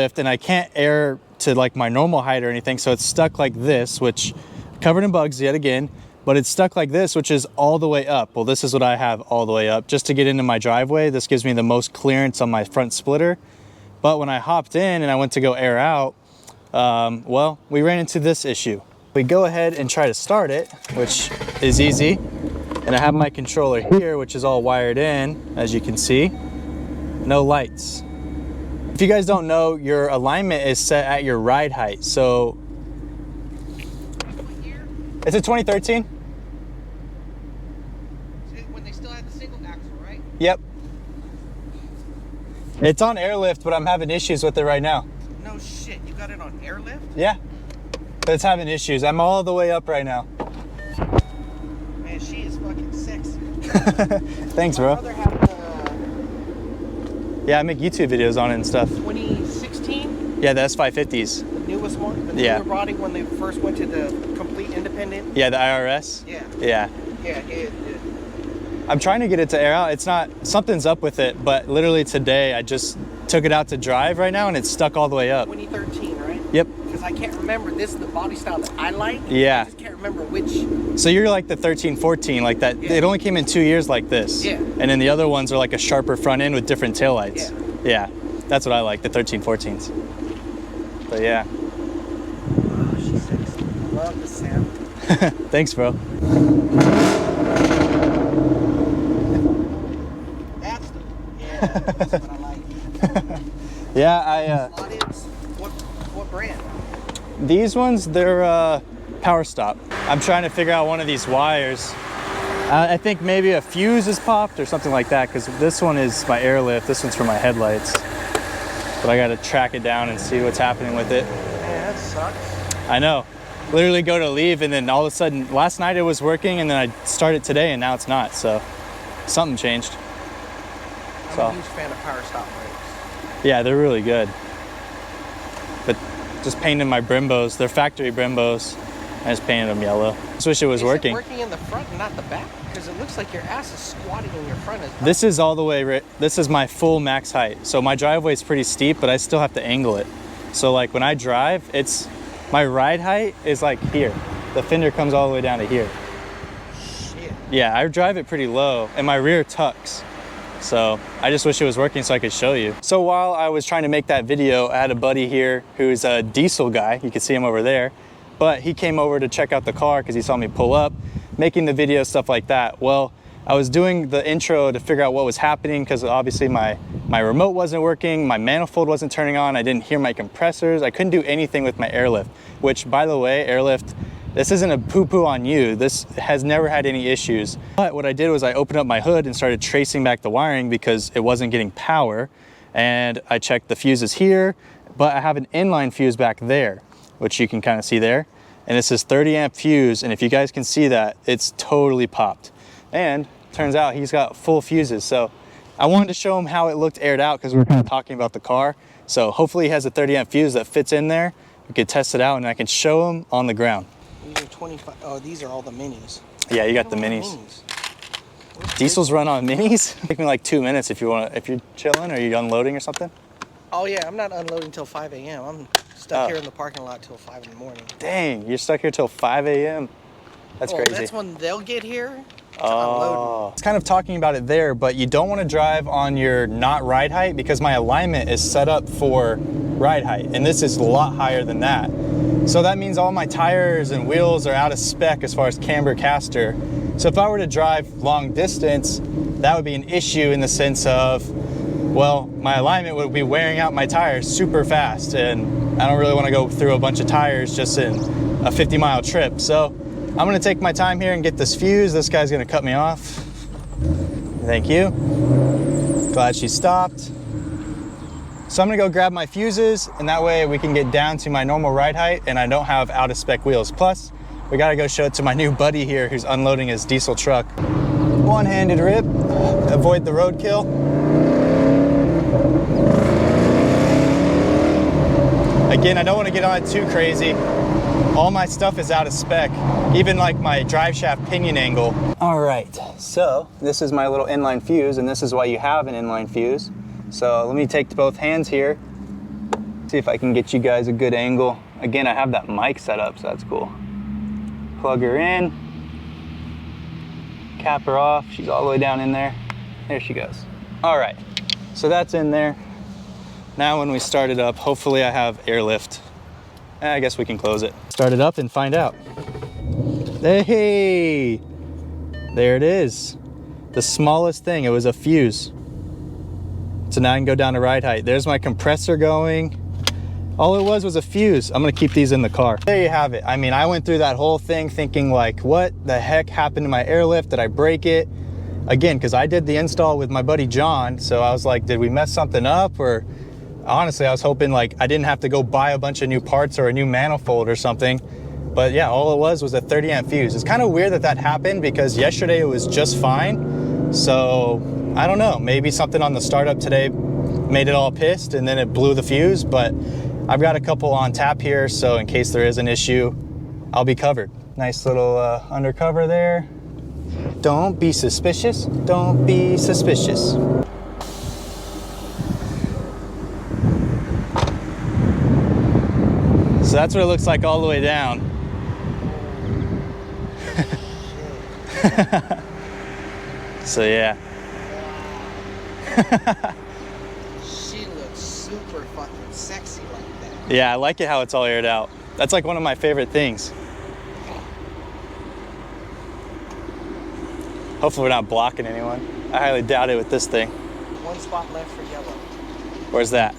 airlift and I can't air to like my normal height or anything, so it's stuck like this, which covered in bugs yet again, but it's stuck like this, which is all the way up. Well, this is what I have all the way up just to get into my driveway. This gives me the most clearance on my front splitter. But when I hopped in and I went to go air out, well, we ran into this issue. We go ahead and try to start it, which is easy. And I have my controller here, which is all wired in, as you can see. No lights. If you guys don't know, your alignment is set at your ride height. So What year? it's a 2013. When they still had the single axle, right? Yep. It's on airlift, but I'm having issues with it right now. No shit, you got it on airlift? Yeah, but it's having issues. I'm all the way up right now. Man, she is fucking sexy. Thanks, bro. My brother had Yeah, I make YouTube videos on it and stuff. 2016? Yeah, the S550s. The newest one? The Yeah. newer body when they first went to the complete independent? Yeah, the IRS. Yeah. Yeah. Yeah, it. I'm trying to get it to air out. It's not, something's up with it, but literally today I just took it out to drive right now and it's stuck all the way up. 2013, right? Yep. Because I can't remember. This is the body style that I like. Yeah. I just can't remember which. So you're like the 13, 14, like that. Yeah. It only came in 2 years like this. Yeah. And then the other ones are like a sharper front end with different taillights. Yeah. Yeah. That's what I like, the 13, 14s. But yeah. Oh, she's sexy. I love the sound. Thanks, bro. That's what I like. Yeah, What brand? these ones, they're Power Stop. I'm trying to figure out one of these wires. I think maybe a fuse is popped or something like that, because this one is my airlift, this one's for my headlights. But I gotta track it down and see what's happening with it. Man, that sucks. I know. Literally go to leave and then all of a sudden, last night it was working and then I started today and now it's not, so something changed. I'm a huge fan of Power Stop brakes. Yeah, they're really good. But just painted my Brimbos, they're factory Brimbos. I just painted them yellow. Just wish it was working. Is it working in the front and not the back? Because it looks like your ass is squatting in your front. This is all the way, this is my full max height. So my driveway is pretty steep, but I still have to angle it. So like when I drive, my ride height is like here. The fender comes all the way down to here. Shit. Yeah, I drive it pretty low and my rear tucks. So I just wish it was working so I could show you. So while I was trying to make that video, I had a buddy here who's a diesel guy. You can see him over there. But he came over to check out the car because he saw me pull up, making the video, stuff like that. Well, I was doing the intro to figure out what was happening because obviously my remote wasn't working, my manifold wasn't turning on, I didn't hear my compressors, I couldn't do anything with my airlift, which by the way, airlift, this isn't a poo-poo on you, this has never had any issues. But what I did was I opened up my hood and started tracing back the wiring because it wasn't getting power, and I checked the fuses here, but I have an inline fuse back there, which you can kind of see there. And this is 30 amp fuse. And if you guys can see that, it's totally popped. And turns out he's got full fuses. So I wanted to show him how it looked aired out because we were kind of talking about the car. So hopefully he has a 30 amp fuse that fits in there. We could test it out and I can show him on the ground. These are 25, oh, these are all the minis. Yeah, you got the minis. Diesels run on minis? Take me like 2 minutes if you're chilling or you unloading or something. Oh yeah, I'm not unloading till 5 a.m. I'm stuck here in the parking lot till 5 in the morning. Dang, you're stuck here till 5 a.m. That's crazy. That's when they'll get here to unload. It's kind of talking about it there, but you don't want to drive on your not ride height because my alignment is set up for ride height, and this is a lot higher than that. So that means all my tires and wheels are out of spec as far as camber caster. So if I were to drive long distance, that would be an issue in the sense of, well, my alignment would be wearing out my tires super fast, and I don't really want to go through a bunch of tires just in a 50-mile trip. So I'm gonna take my time here and get this fuse. This guy's gonna cut me off. Thank you. Glad she stopped. So I'm gonna go grab my fuses, and that way we can get down to my normal ride height and I don't have out of spec wheels. Plus, we gotta go show it to my new buddy here who's unloading his diesel truck. One-handed rip, avoid the roadkill. Again, I don't want to get on it too crazy. All my stuff is out of spec, even like my drive shaft pinion angle. All right, so this is my little inline fuse, and this is why you have an inline fuse. So let me take both hands here. See See if I can get you guys a good angle. Again, I have that mic set up, so that's cool. Plug her in, cap her off. She's all the way down in there. There she goes. All right, so that's in there. Now when we start it up, hopefully I have airlift. I guess we can close it. Start it up and find out. Hey, there it is. The smallest thing, it was a fuse. So now I can go down to ride height. There's my compressor going. All it was a fuse. I'm gonna keep these in the car. There you have it. I mean, I went through that whole thing thinking like, what the heck happened to my airlift? Did I break it? Again, because I did the install with my buddy John. So I was like, did we mess something up? Or honestly, I was hoping like I didn't have to go buy a bunch of new parts or a new manifold or something. But yeah, all it was a 30 amp fuse. It's kind of weird that that happened because yesterday it was just fine. So I don't know, maybe something on the startup today made it all pissed and then it blew the fuse, but I've got a couple on tap here, so in case there is an issue, I'll be covered. Nice little undercover there. Don't be suspicious, don't be suspicious. So that's what it looks like all the way down. So yeah. She looks super fucking sexy like that. Yeah, I like it how it's all aired out. That's like one of my favorite things. Hopefully we're not blocking anyone. I highly doubt it with this thing. One spot left for yellow. Where's that?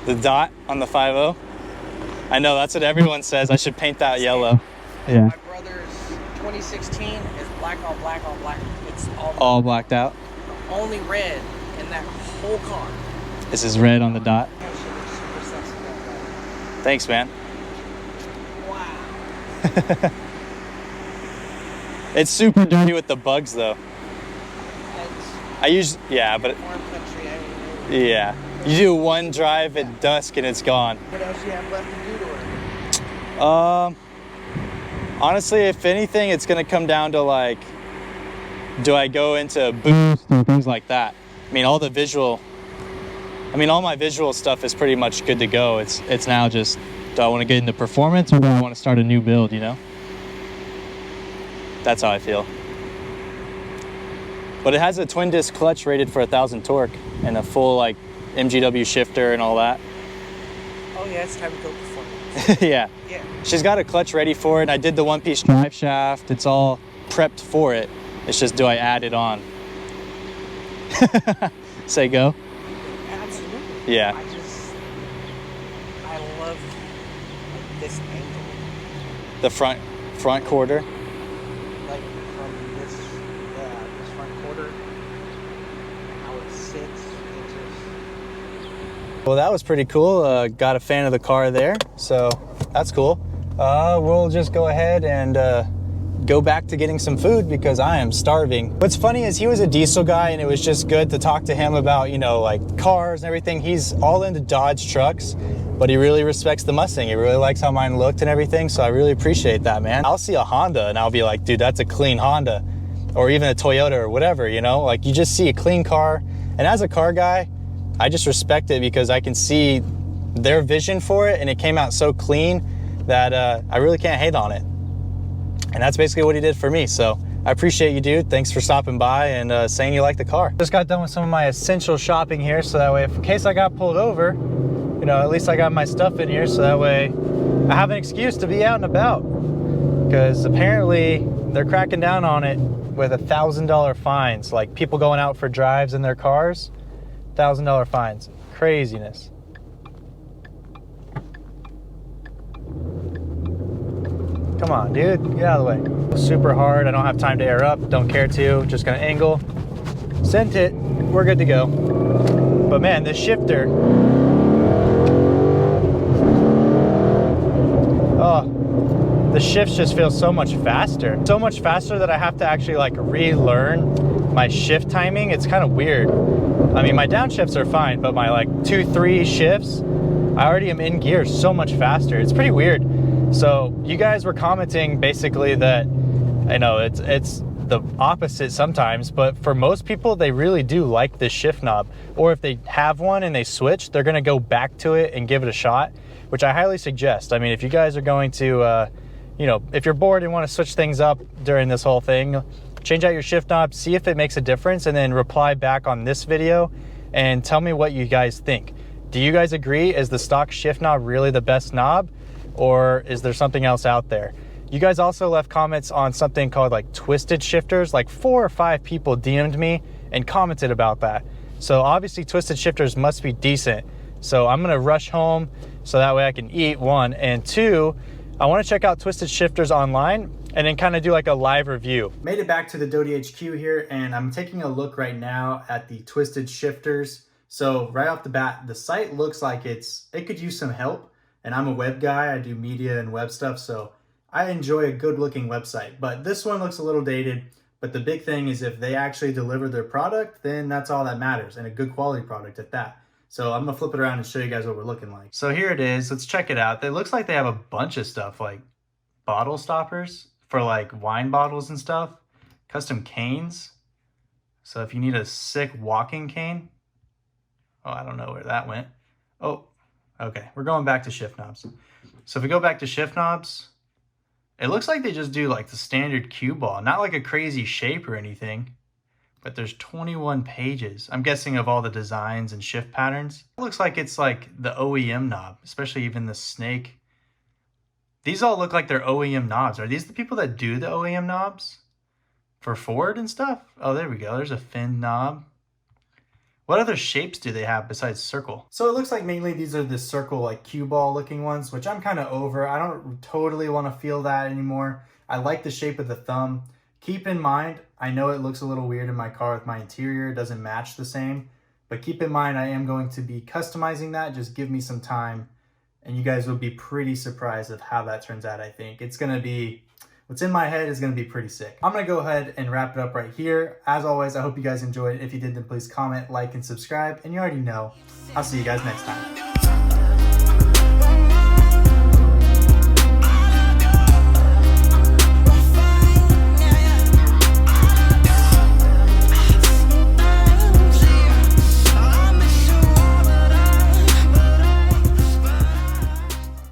The dot on the 5.0? I know, that's what everyone says. I should paint that yellow. Yeah. My brother's 2016 is black on black on black. It's All blacked out? the only red in that whole car. This is red on the dot. Yeah, she looks super sexy like that. Thanks, man. Wow. It's super dirty with the bugs though. I usually, yeah, but Farm country, I mean, yeah. You do one drive at dusk and it's gone. what else you have left to do to her? Honestly, if anything, it's gonna come down to like, do I go into boost and things like that? I mean, all my visual stuff is pretty much good to go. It's now just, do I want to get into performance or do I want to start a new build, you know? That's how I feel. But it has a twin disc clutch rated for 1,000 torque and a full like MGW shifter and all that. Oh yeah, it's time to go performance. Yeah. Yeah. She's got a clutch ready for it. And I did the one-piece drive shaft. It's all prepped for it. It's just, do I add it on? Say go. Absolutely. Yeah. I love like, this angle. The front quarter. Like from this front quarter, how it sits. It just... Well, that was pretty cool. Got a fan of the car there, so that's cool. We'll just go ahead and go back to getting some food because I am starving. What's funny is he was a diesel guy and it was just good to talk to him about, you know, like cars and everything. He's all into Dodge trucks, but he really respects the Mustang. He really likes how mine looked and everything, so I really appreciate that, man. I'll see a Honda and I'll be like, dude, that's a clean Honda, or even a Toyota or whatever, you know? Like, you just see a clean car, and as a car guy, I just respect it because I can see their vision for it and it came out so clean that I really can't hate on it. And that's basically what he did for me. So I appreciate you, dude. Thanks for stopping by and saying you like the car. Just got done with some of my essential shopping here, so that way, if in case I got pulled over, you know, at least I got my stuff in here, so that way I have an excuse to be out and about. Because apparently they're cracking down on it with $1,000 fines. Like people going out for drives in their cars, $1,000 fines. Craziness. Come on, dude, get out of the way. Super hard, I don't have time to air up, don't care to, just gonna angle. Sent it, we're good to go. But man, this shifter, oh, the shifts just feel so much faster. So much faster that I have to actually like relearn my shift timing. It's kind of weird. I mean, my downshifts are fine, but my like 2-3 shifts, I already am in gear so much faster. It's pretty weird. So you guys were commenting basically that, you know, it's the opposite sometimes, but for most people, they really do like this shift knob. Or if they have one and they switch, they're gonna go back to it and give it a shot, which I highly suggest. I mean, if you guys are going to, you know, if you're bored and wanna switch things up during this whole thing, change out your shift knob, see if it makes a difference, and then reply back on this video and tell me what you guys think. Do you guys agree? Is the stock shift knob really the best knob, or is there something else out there? You guys also left comments on something called like twisted shifters. Like 4 or 5 people DM'd me and commented about that. So obviously twisted shifters must be decent. So I'm gonna rush home so that way I can eat, 1. And 2, I wanna check out twisted shifters online and then kind of do like a live review. Made it back to the Doty HQ here, and I'm taking a look right now at the twisted shifters. So right off the bat, the site looks like it could use some help. And I'm a web guy, I do media and web stuff, so I enjoy a good looking website. But this one looks a little dated, but the big thing is if they actually deliver their product, then that's all that matters, and a good quality product at that. So I'm gonna flip it around and show you guys what we're looking like. So here it is, let's check it out. It looks like they have a bunch of stuff, like bottle stoppers for like wine bottles and stuff, custom canes. So if you need a sick walking cane, oh, I don't know where that went. Oh, okay, we're going back to shift knobs. So if we go back to shift knobs, it looks like they just do like the standard cue ball, not like a crazy shape or anything, but there's 21 pages. I'm guessing of all the designs and shift patterns. It looks like it's like the OEM knob, especially even the snake. These all look like they're OEM knobs. Are these the people that do the OEM knobs for Ford and stuff? Oh, there we go. There's a fin knob. What other shapes do they have besides circle? So it looks like mainly these are the circle, like cue ball looking ones, which I'm kind of over. I don't totally want to feel that anymore. I like the shape of the thumb. Keep in mind, I know it looks a little weird in my car with my interior. It doesn't match the same, but keep in mind, I am going to be customizing that. Just give me some time and you guys will be pretty surprised of how that turns out. I think it's going to be, what's in my head is going to be pretty sick. I'm going to go ahead and wrap it up right here. As always, I hope you guys enjoyed. If you did, then please comment, like, and subscribe. And you already know, I'll see you guys next time.